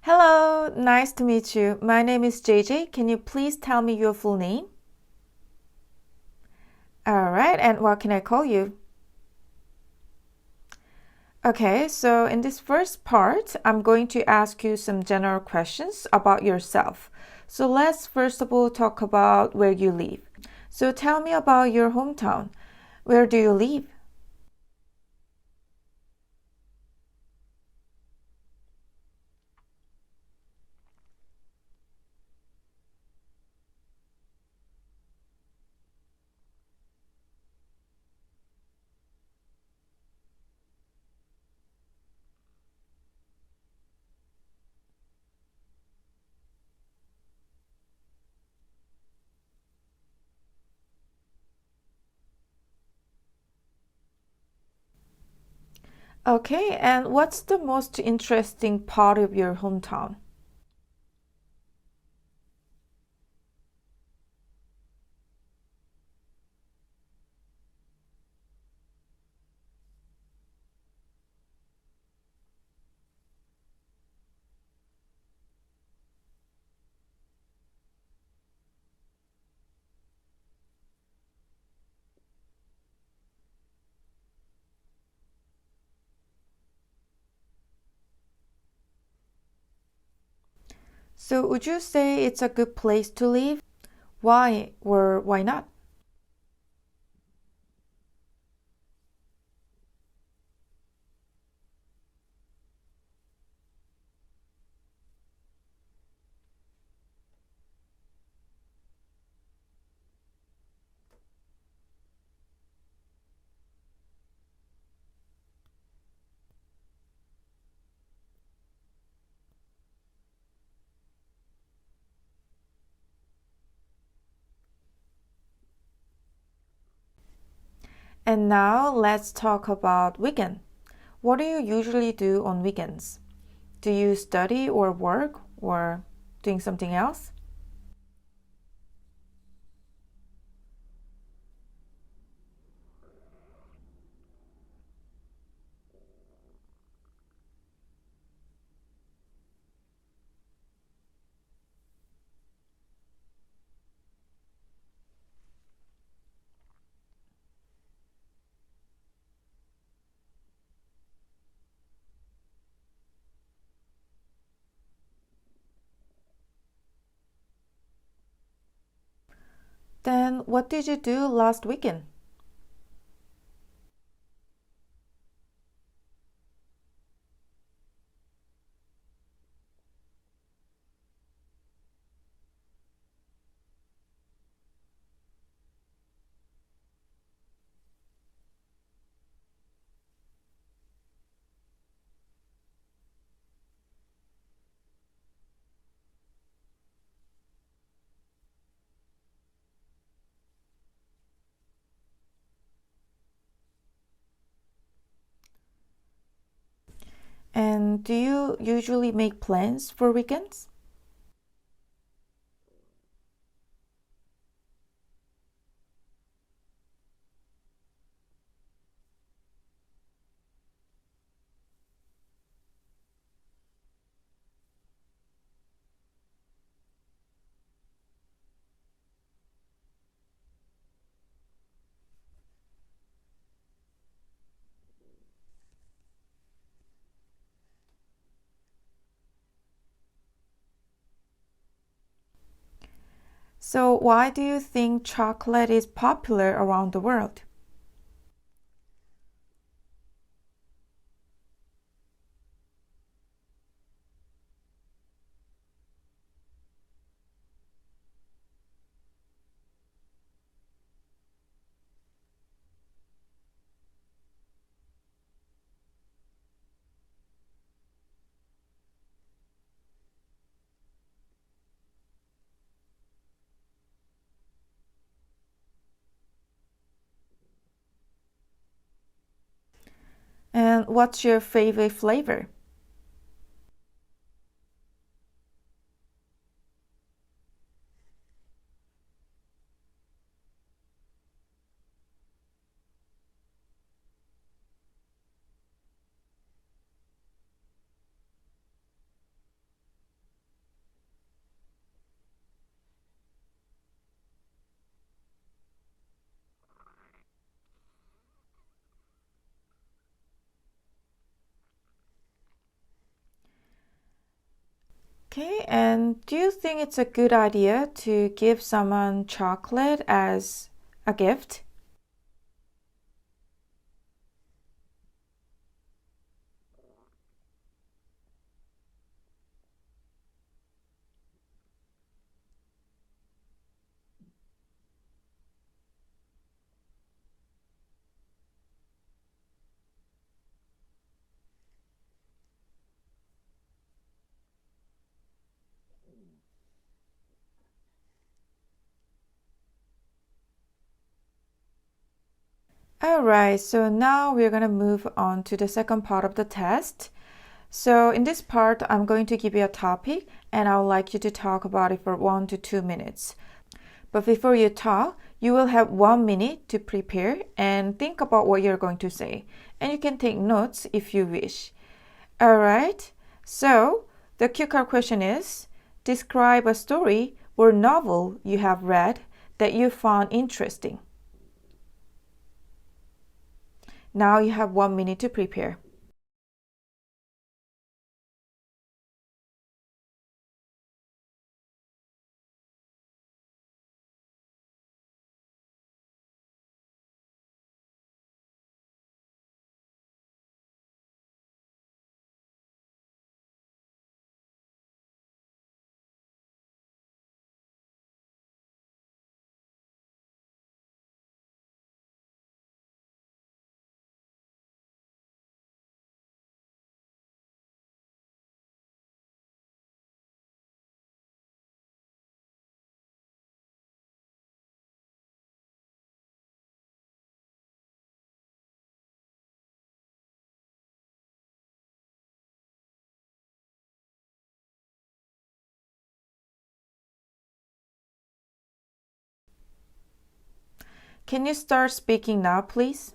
Hello, nice to meet you. My name is JJ. Can you please tell me your full name? All right, and what can I call you? Okay, so in this first part, I'm going to ask you some general questions about yourself. So let's first of all talk about where you live. So tell me about your hometown. Where do you live? Okay, and what's the most interesting part of your hometown? So would you say it's a good place to live? Why or why not? And now let's talk about weekend. What do you usually do on weekends? Do you study or work or doing something else? Then what did you do last weekend? And do you usually make plans for weekends? So why do you think chocolate is popular around the world? And what's your favorite flavor? Okay, and do you think it's a good idea to give someone chocolate as a gift? Alright, so now we're going to move on to the second part of the test. So in this part, I'm going to give you a topic and I would like you to talk about it for 1 to 2 minutes. But before you talk, you will have 1 minute to prepare and think about what you're going to say. And you can take notes if you wish. Alright, so the cue card question is, describe a story or novel you have read that you found interesting. Now you have 1 minute to prepare. Can you start speaking now, please?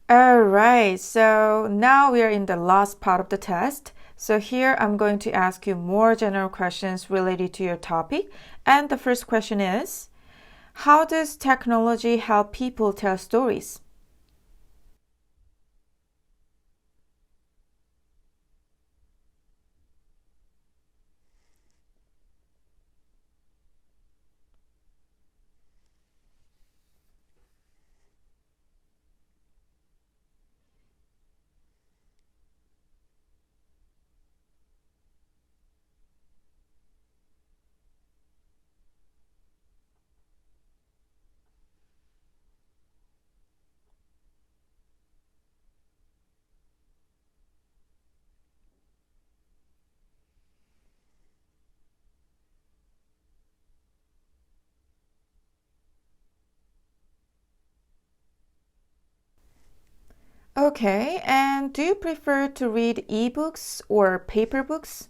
Alright, so now we are in the last part of the test. So here I'm going to ask you more general questions related to your topic. And the first question is, how does technology help people tell stories? Okay, and do you prefer to read ebooks or paper books?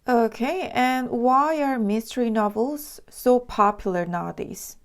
Okay, and why are mystery novels so popular nowadays?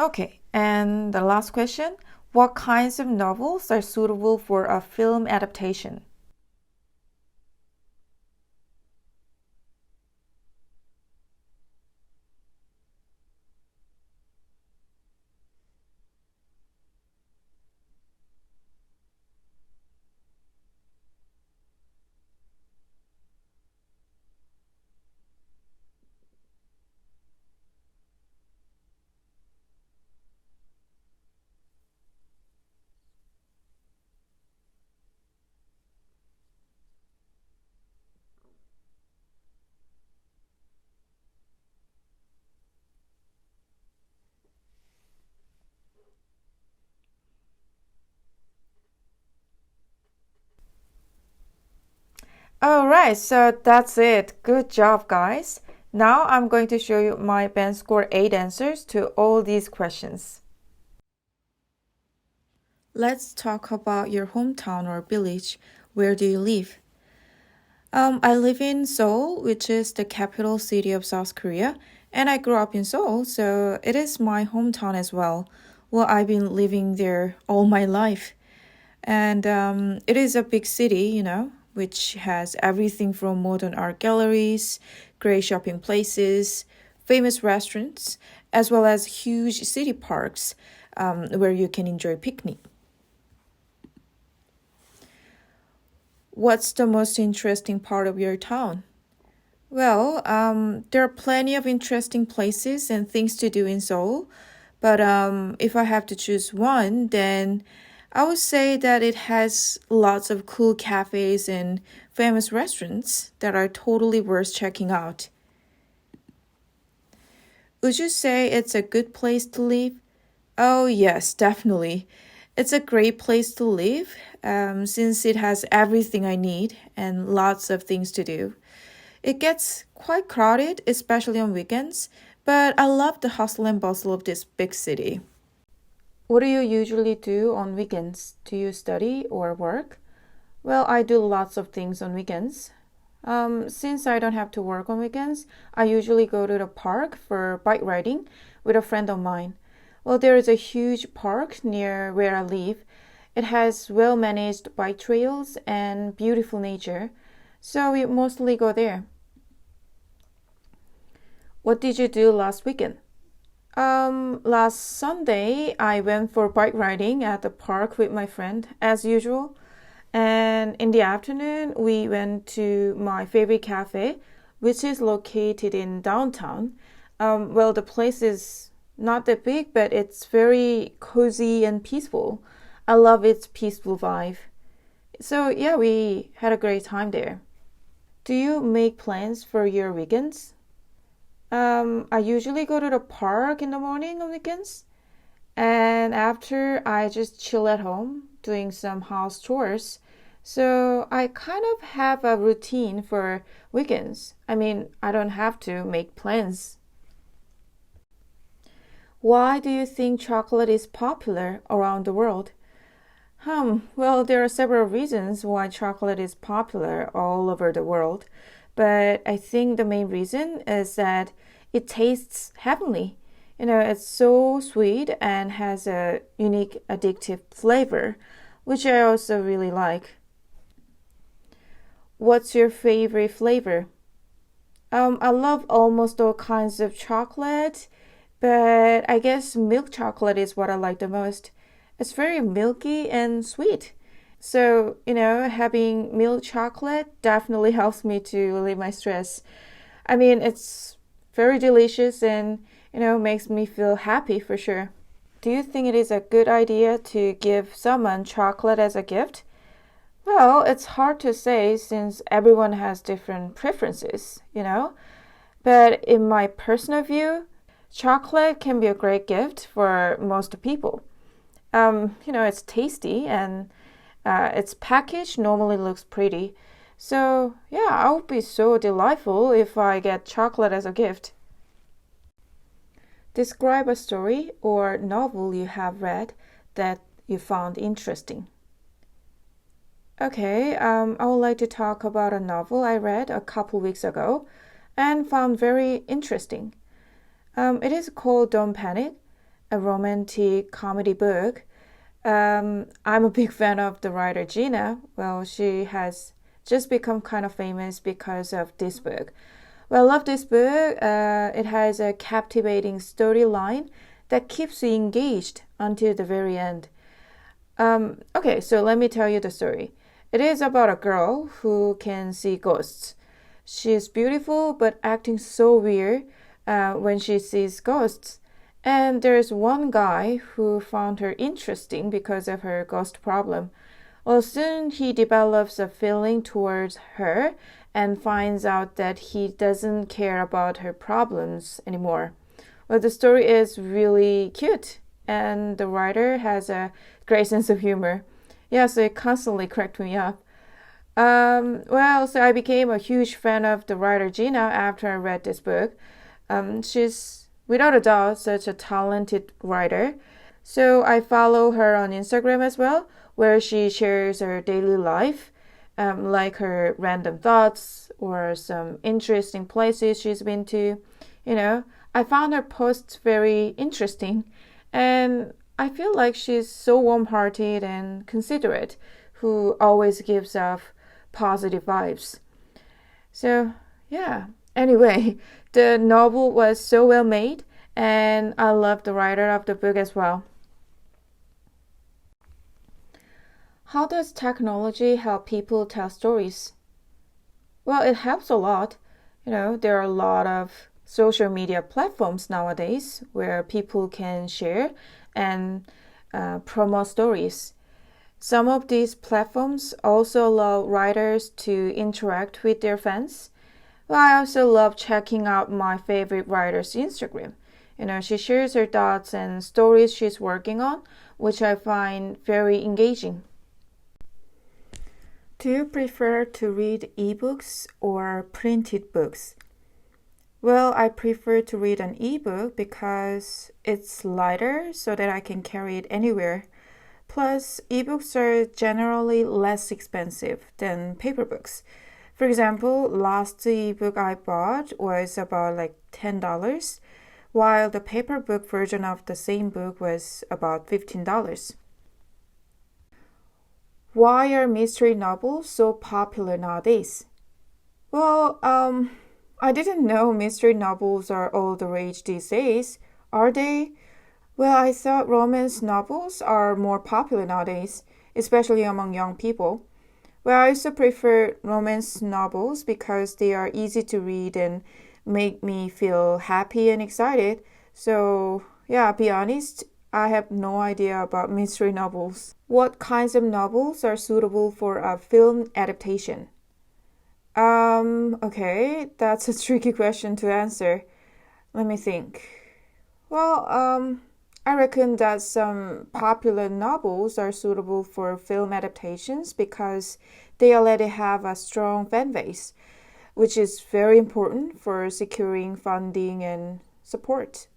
Okay, and the last question, what kinds of novels are suitable for a film adaptation? All right, so that's it. Good job, guys. Now I'm going to show you my band score 8 answers to all these questions. Let's talk about your hometown or village. Where do you live? I live in Seoul, which is the capital city of South Korea, and I grew up in Seoul, so it is my hometown as well. Well, I've been living there all my life. And it is a big city, which has everything from modern art galleries, great shopping places, famous restaurants, as well as huge city parks where you can enjoy picnic. What's the most interesting part of your town? Well, there are plenty of interesting places and things to do in Seoul, but if I have to choose one, then I would say that it has lots of cool cafes and famous restaurants that are totally worth checking out. Would you say it's a good place to live? Oh, yes, definitely. It's a great place to live since it has everything I need and lots of things to do. It gets quite crowded, especially on weekends, but I love the hustle and bustle of this big city. What do you usually do on weekends? Do you study or work? Well, I do lots of things on weekends. Since I don't have to work on weekends, I usually go to the park for bike riding with a friend of mine. Well, there is a huge park near where I live. It has well managed bike trails and beautiful nature, so we mostly go there. What did you do last weekend? Last Sunday, I went for bike riding at the park with my friend, as usual. And in the afternoon, we went to my favorite cafe, which is located in downtown. Well, the place is not that big, but it's very cozy and peaceful. I love its peaceful vibe. So, yeah, we had a great time there. Do you make plans for your weekends? I usually go to the park in the morning on weekends, And after, I just chill at home doing some house chores. So I kind of have a routine for weekends. I mean, I don't have to make plans. Why do you think chocolate is popular around the world? Well, there are several reasons why chocolate is popular all over the world, but I think the main reason is that it tastes heavenly. It's so sweet and has a unique addictive flavor, which I also really like. What's your favorite flavor? I love almost all kinds of chocolate, but I guess milk chocolate is what I like the most. It's very milky and sweet. So, having milk chocolate definitely helps me to relieve my stress. I mean, it's very delicious and, makes me feel happy for sure. Do you think it is a good idea to give someone chocolate as a gift? Well, it's hard to say since everyone has different preferences. But in my personal view, chocolate can be a great gift for most people. It's tasty and its package normally looks pretty. So, yeah, I would be so delightful if I get chocolate as a gift. Describe a story or novel you have read that you found interesting. Okay, I would like to talk about a novel I read a couple weeks ago and found very interesting. It is called Don't Panic, a romantic comedy book. I'm a big fan of the writer Gina. Well, she has just become kind of famous because of this book. Well, I love this book. It has a captivating storyline that keeps you engaged until the very end. Okay, so let me tell you the story. It is about a girl who can see ghosts. She is beautiful but acting so weird when she sees ghosts. And there's one guy who found her interesting because of her ghost problem. Well, soon he develops a feeling towards her and finds out that he doesn't care about her problems anymore. Well, the story is really cute, and the writer has a great sense of humor. Yeah, so it constantly cracked me up. So I became a huge fan of the writer Gina after I read this book. She's without a doubt such a talented writer. So I follow her on Instagram as well, where she shares her daily life, like her random thoughts or some interesting places she's been to. I found her posts very interesting, and I feel like she's so warm-hearted and considerate, who always gives off positive vibes. So, yeah. Anyway, the novel was so well made, and I love the writer of the book as well. How does technology help people tell stories? Well, it helps a lot. There are a lot of social media platforms nowadays where people can share and promote stories. Some of these platforms also allow writers to interact with their fans. Well, I also love checking out my favorite writer's Instagram. She shares her thoughts and stories she's working on, which I find very engaging. Do you prefer to read ebooks or printed books? Well, I prefer to read an ebook because it's lighter so that I can carry it anywhere. Plus, ebooks are generally less expensive than paper books. For example, last ebook I bought was about like $10, while the paper book version of the same book was about $15. Why are mystery novels so popular nowadays? Well, I didn't know mystery novels are all the rage these days. Are they? Well, I thought romance novels are more popular nowadays, especially among young people. Well, I also prefer romance novels because they are easy to read and make me feel happy and excited. So, yeah, be honest, I have no idea about mystery novels. What kinds of novels are suitable for a film adaptation? Okay, that's a tricky question to answer. Let me think. Well, I reckon that some popular novels are suitable for film adaptations because they already have a strong fan base, which is very important for securing funding and support.